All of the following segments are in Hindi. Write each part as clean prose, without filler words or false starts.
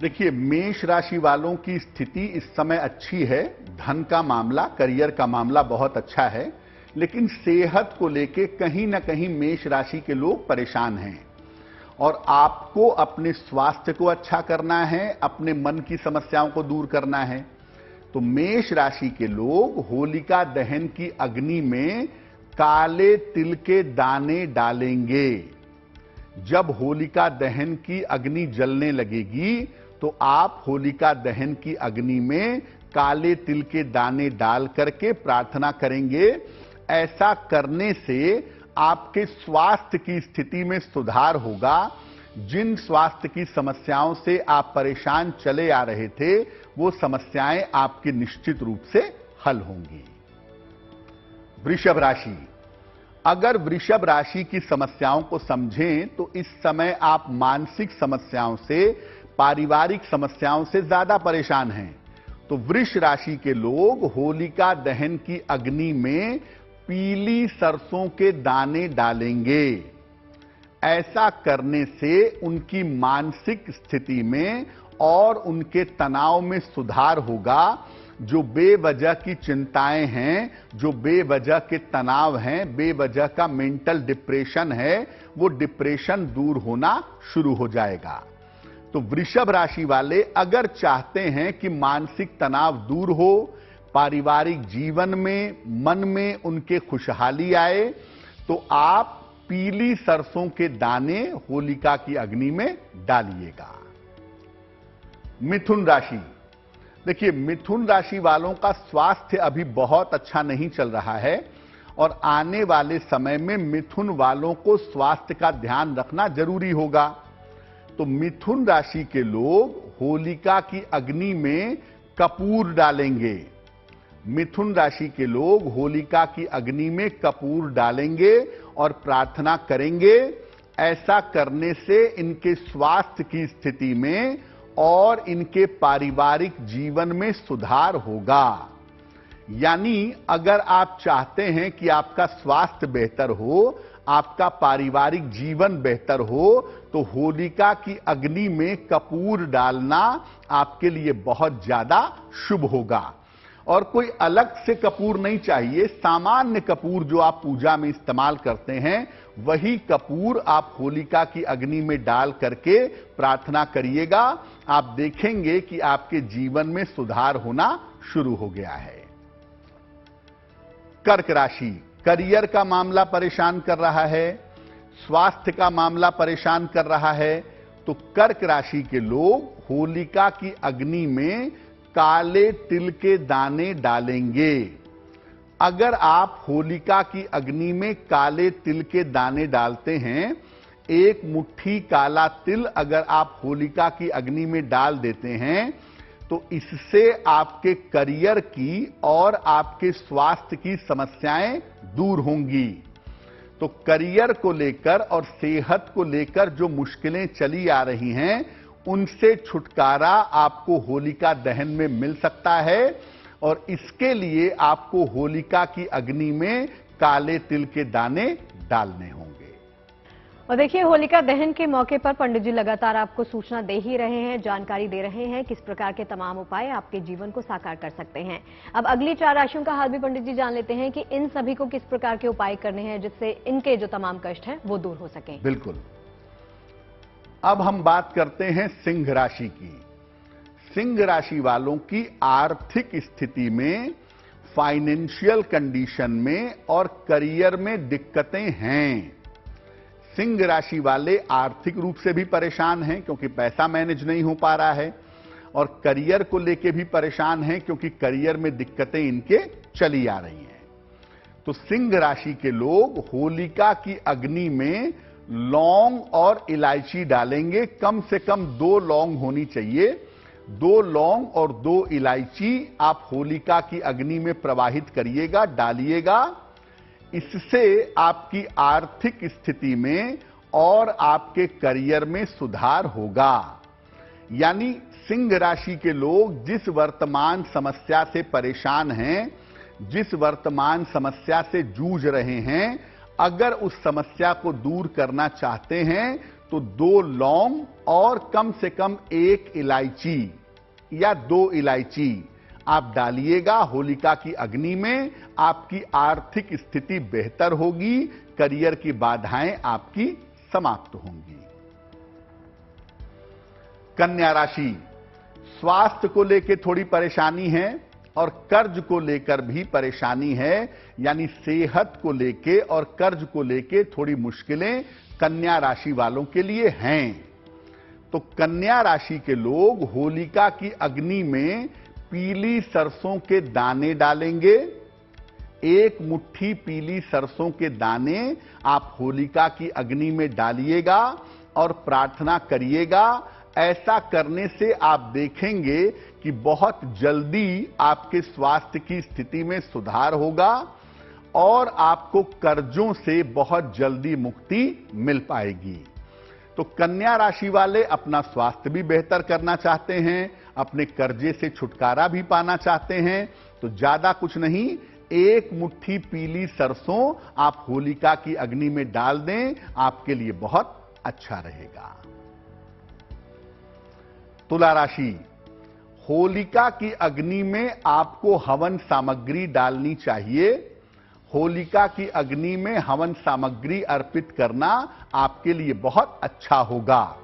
देखिए, मेष राशि वालों की स्थिति इस समय अच्छी है। धन का मामला, करियर का मामला बहुत अच्छा है, लेकिन सेहत को लेके कहीं ना कहीं मेष राशि के लोग परेशान हैं। और आपको अपने स्वास्थ्य को अच्छा करना है, अपने मन की समस्याओं को दूर करना है। तो मेष राशि के लोग होलिका दहन की अग्नि में काले तिल के दाने डालेंगे। जब होलिका दहन की अग्नि जलने लगेगी तो आप होलिका दहन की अग्नि में काले तिल के दाने डाल करके प्रार्थना करेंगे। ऐसा करने से आपके स्वास्थ्य की स्थिति में सुधार होगा। जिन स्वास्थ्य की समस्याओं से आप परेशान चले आ रहे थे, वो समस्याएं आपकी निश्चित रूप से हल होंगी। वृषभ राशि, अगर वृषभ राशि की समस्याओं को समझें तो इस समय आप मानसिक समस्याओं से, पारिवारिक समस्याओं से ज्यादा परेशान हैं। तो वृष राशि के लोग होलिका दहन की अग्नि में पीली सरसों के दाने डालेंगे। ऐसा करने से उनकी मानसिक स्थिति में और उनके तनाव में सुधार होगा। जो बेवजह की चिंताएं हैं, जो बेवजह के तनाव हैं, बेवजह का मेंटल डिप्रेशन है, वो डिप्रेशन दूर होना शुरू हो जाएगा। तो वृषभ राशि वाले अगर चाहते हैं कि मानसिक तनाव दूर हो, पारिवारिक जीवन में, मन में उनके खुशहाली आए, तो आप पीली सरसों के दाने होलिका की अग्नि में डालिएगा। मिथुन राशि, देखिए, मिथुन राशि वालों का स्वास्थ्य अभी बहुत अच्छा नहीं चल रहा है और आने वाले समय में मिथुन वालों को स्वास्थ्य का ध्यान रखना जरूरी होगा। तो मिथुन राशि के लोग होलिका की अग्नि में कपूर डालेंगे। मिथुन राशि के लोग होलिका की अग्नि में कपूर डालेंगे और प्रार्थना करेंगे। ऐसा करने से इनके स्वास्थ्य की स्थिति में और इनके पारिवारिक जीवन में सुधार होगा। यानी अगर आप चाहते हैं कि आपका स्वास्थ्य बेहतर हो, आपका पारिवारिक जीवन बेहतर हो, तो होलिका की अग्नि में कपूर डालना आपके लिए बहुत ज्यादा शुभ होगा। और कोई अलग से कपूर नहीं चाहिए, सामान्य कपूर जो आप पूजा में इस्तेमाल करते हैं, वही कपूर आप होलिका की अग्नि में डाल करके प्रार्थना करिएगा। आप देखेंगे कि आपके जीवन में सुधार होना शुरू हो गया है। कर्क राशि, करियर का मामला परेशान कर रहा है, स्वास्थ्य का मामला परेशान कर रहा है। तो कर्क राशि के लोग होलिका की अग्नि में काले तिल के दाने डालेंगे। अगर आप होलिका की अग्नि में काले तिल के दाने डालते हैं, एक मुट्ठी काला तिल अगर आप होलिका की अग्नि में डाल देते हैं, तो इससे आपके करियर की और आपके स्वास्थ्य की समस्याएं दूर होंगी। तो करियर को लेकर और सेहत को लेकर जो मुश्किलें चली आ रही हैं, उनसे छुटकारा आपको होलिका दहन में मिल सकता है। और इसके लिए आपको होलिका की अग्नि में काले तिल के दाने डालने होंगे। और देखिए, होलिका दहन के मौके पर पंडित जी लगातार आपको सूचना दे ही रहे हैं, जानकारी दे रहे हैं किस प्रकार के तमाम उपाय आपके जीवन को साकार कर सकते हैं। अब अगली 4 राशियों का हाल भी पंडित जी जान लेते हैं कि इन सभी को किस प्रकार के उपाय करने हैं जिससे इनके जो तमाम कष्ट हैं वो दूर हो सकें। बिल्कुल। अब हम बात करते हैं सिंह राशि की। सिंह राशि वालों की आर्थिक स्थिति में, फाइनेंशियल कंडीशन में और करियर में दिक्कतें हैं। सिंह राशि वाले आर्थिक रूप से भी परेशान हैं क्योंकि पैसा मैनेज नहीं हो पा रहा है, और करियर को लेके भी परेशान हैं क्योंकि करियर में दिक्कतें इनके चली आ रही हैं। तो सिंह राशि के लोग होलिका की अग्नि में लौंग और इलायची डालेंगे। कम से कम 2 लौंग होनी चाहिए। 2 लौंग और 2 इलायची आप होलिका की अग्नि में प्रवाहित करिएगा, डालिएगा। इससे आपकी आर्थिक स्थिति में और आपके करियर में सुधार होगा। यानी सिंह राशि के लोग जिस वर्तमान समस्या से परेशान हैं, जिस वर्तमान समस्या से जूझ रहे हैं, अगर उस समस्या को दूर करना चाहते हैं तो 2 लौंग और कम से कम 1 इलायची या 2 इलायची आप डालिएगा होलिका की अग्नि में। आपकी आर्थिक स्थिति बेहतर होगी, करियर की बाधाएं आपकी समाप्त होंगी। कन्या राशि, स्वास्थ्य को लेकर थोड़ी परेशानी है और कर्ज को लेकर भी परेशानी है, यानी सेहत को लेकर और कर्ज को लेकर थोड़ी मुश्किलें कन्या राशि वालों के लिए हैं। तो कन्या राशि के लोग होलिका की अग्नि में पीली सरसों के दाने डालेंगे। 1 मुट्ठी पीली सरसों के दाने आप होलिका की अग्नि में डालिएगा और प्रार्थना करिएगा। ऐसा करने से आप देखेंगे कि बहुत जल्दी आपके स्वास्थ्य की स्थिति में सुधार होगा और आपको कर्जों से बहुत जल्दी मुक्ति मिल पाएगी। तो कन्या राशि वाले अपना स्वास्थ्य भी बेहतर करना चाहते हैं, अपने कर्जे से छुटकारा भी पाना चाहते हैं, तो ज्यादा कुछ नहीं, 1 मुट्ठी पीली सरसों आप होलिका की अग्नि में डाल दें, आपके लिए बहुत अच्छा रहेगा। तुला राशि, होलिका की अग्नि में आपको हवन सामग्री डालनी चाहिए। होलिका की अग्नि में हवन सामग्री अर्पित करना आपके लिए बहुत अच्छा होगा।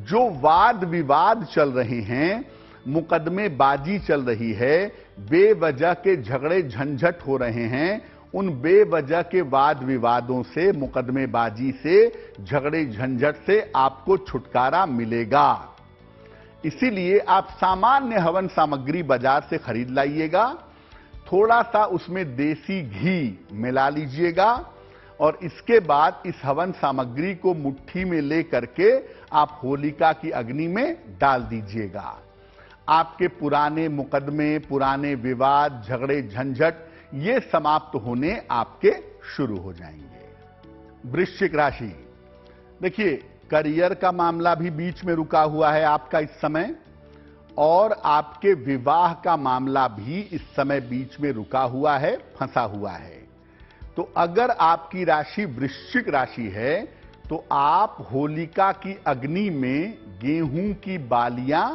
जो वाद विवाद चल रहे हैं, मुकदमेबाजी चल रही है, बेवजह के झगड़े झंझट हो रहे हैं, उन बेवजह के वाद विवादों से, मुकदमेबाजी से, झगड़े झंझट से आपको छुटकारा मिलेगा। इसीलिए आप सामान्य हवन सामग्री बाजार से खरीद लाइएगा, थोड़ा सा उसमें देसी घी मिला लीजिएगा और इसके बाद इस हवन सामग्री को मुट्ठी में ले करके आप होलिका की अग्नि में डाल दीजिएगा। आपके पुराने मुकदमे, पुराने विवाद, झगड़े झंझट ये समाप्त होने आपके शुरू हो जाएंगे। वृश्चिक राशि, देखिए करियर का मामला भी बीच में रुका हुआ है आपका इस समय, और आपके विवाह का मामला भी इस समय बीच में रुका हुआ है, फंसा हुआ है। तो अगर आपकी राशि वृश्चिक राशि है तो आप होलिका की अग्नि में गेहूं की बालियां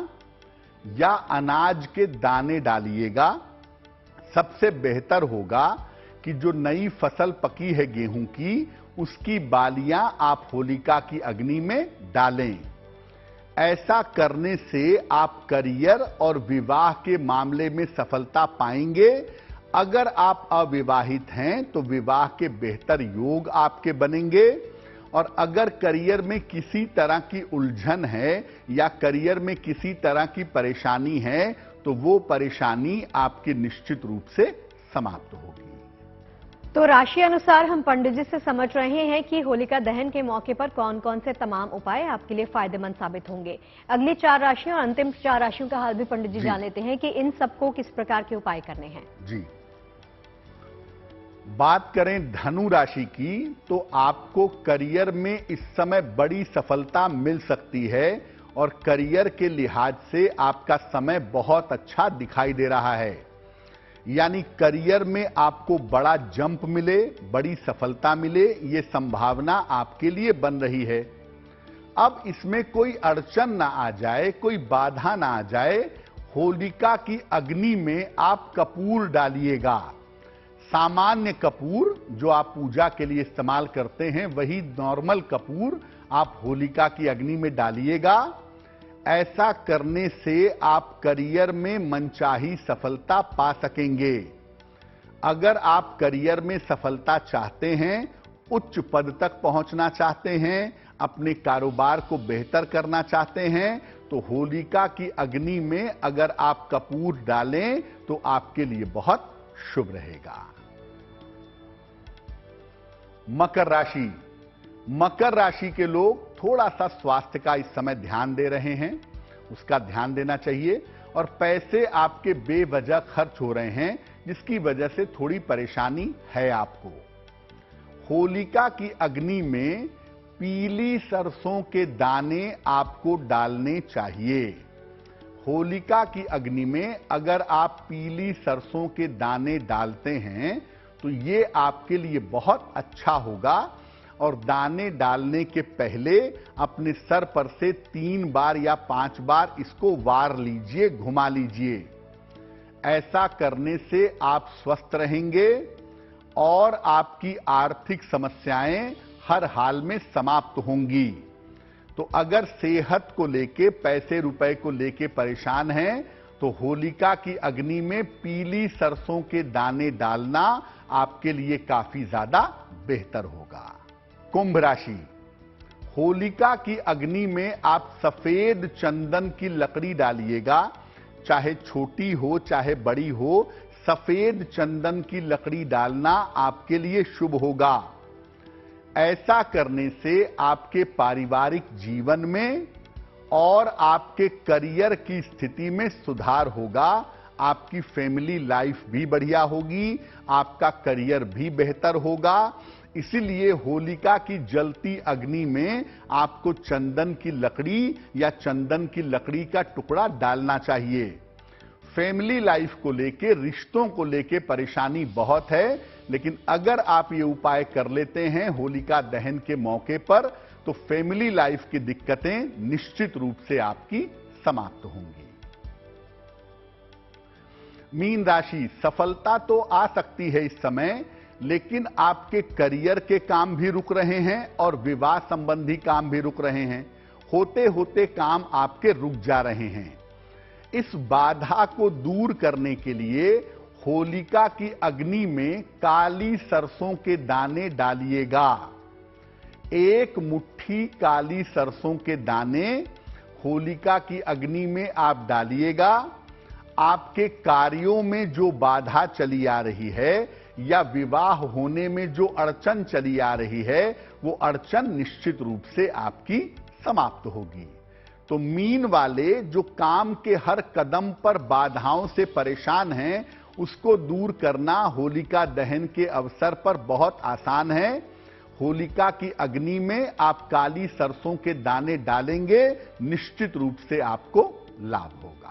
या अनाज के दाने डालिएगा। सबसे बेहतर होगा कि जो नई फसल पकी है गेहूं की, उसकी बालियां आप होलिका की अग्नि में डालें। ऐसा करने से आप करियर और विवाह के मामले में सफलता पाएंगे। अगर आप अविवाहित हैं तो विवाह के बेहतर योग आपके बनेंगे, और अगर करियर में किसी तरह की उलझन है या करियर में किसी तरह की परेशानी है तो वो परेशानी आपकी निश्चित रूप से समाप्त होगी। तो राशि अनुसार हम पंडित जी से समझ रहे हैं कि होलिका दहन के मौके पर कौन कौन से तमाम उपाय आपके लिए फायदेमंद साबित होंगे। अगली 4 राशियों और अंतिम 4 राशियों का हाल भी पंडित जी जान लेते हैं कि इन सबको किस प्रकार के उपाय करने हैं। जी, बात करें धनु राशि की तो आपको करियर में इस समय बड़ी सफलता मिल सकती है और करियर के लिहाज से आपका समय बहुत अच्छा दिखाई दे रहा है। यानी करियर में आपको बड़ा जंप मिले, बड़ी सफलता मिले, ये संभावना आपके लिए बन रही है। अब इसमें कोई अड़चन ना आ जाए, कोई बाधा ना आ जाए। होलिका की अग्नि में आप कपूर डालिएगा। सामान्य कपूर जो आप पूजा के लिए इस्तेमाल करते हैं, वही नॉर्मल कपूर आप होलिका की अग्नि में डालिएगा। ऐसा करने से आप करियर में मनचाही सफलता पा सकेंगे। अगर आप करियर में सफलता चाहते हैं, उच्च पद तक पहुंचना चाहते हैं, अपने कारोबार को बेहतर करना चाहते हैं, तो होलिका की अग्नि में अगर आप कपूर डालें तो आपके लिए बहुत शुभ रहेगा। मकर राशि, मकर राशि के लोग थोड़ा सा स्वास्थ्य का इस समय ध्यान दे रहे हैं, उसका ध्यान देना चाहिए। और पैसे आपके बेवजह खर्च हो रहे हैं, जिसकी वजह से थोड़ी परेशानी है आपको। होलिका की अग्नि में पीली सरसों के दाने आपको डालने चाहिए। होलिका की अग्नि में अगर आप पीली सरसों के दाने डालते हैं तो ये आपके लिए बहुत अच्छा होगा। और दाने डालने के पहले अपने सर पर से 3 बार या 5 बार इसको वार लीजिए, घुमा लीजिए। ऐसा करने से आप स्वस्थ रहेंगे और आपकी आर्थिक समस्याएं हर हाल में समाप्त होंगी। तो अगर सेहत को लेके, पैसे रुपए को लेके परेशान हैं तो होलिका की अग्नि में पीली सरसों के दाने डालना आपके लिए काफी ज्यादा बेहतर होगा। कुंभ राशि, होलिका की अग्नि में आप सफेद चंदन की लकड़ी डालिएगा, चाहे छोटी हो चाहे बड़ी हो, सफेद चंदन की लकड़ी डालना आपके लिए शुभ होगा। ऐसा करने से आपके पारिवारिक जीवन में और आपके करियर की स्थिति में सुधार होगा। आपकी फैमिली लाइफ भी बढ़िया होगी, आपका करियर भी बेहतर होगा। इसीलिए होलिका की जलती अग्नि में आपको चंदन की लकड़ी या चंदन की लकड़ी का टुकड़ा डालना चाहिए। फैमिली लाइफ को लेके, रिश्तों को लेके परेशानी बहुत है, लेकिन अगर आप ये उपाय कर लेते हैं होलिका दहन के मौके पर तो फैमिली लाइफ की दिक्कतें निश्चित रूप से आपकी समाप्त होंगी। मीन राशि, सफलता तो आ सकती है इस समय, लेकिन आपके करियर के काम भी रुक रहे हैं और विवाह संबंधी काम भी रुक रहे हैं। होते होते काम आपके रुक जा रहे हैं। इस बाधा को दूर करने के लिए होलिका की अग्नि में काली सरसों के दाने डालिएगा। 1 मुट्ठी काली सरसों के दाने होलिका की अग्नि में आप डालिएगा। आपके कार्यों में जो बाधा चली आ रही है या विवाह होने में जो अड़चन चली आ रही है, वो अड़चन निश्चित रूप से आपकी समाप्त होगी। तो मीन वाले जो काम के हर कदम पर बाधाओं से परेशान हैं, उसको दूर करना होलिका दहन के अवसर पर बहुत आसान है। होलिका की अग्नि में आप काली सरसों के दाने डालेंगे, निश्चित रूप से आपको लाभ होगा।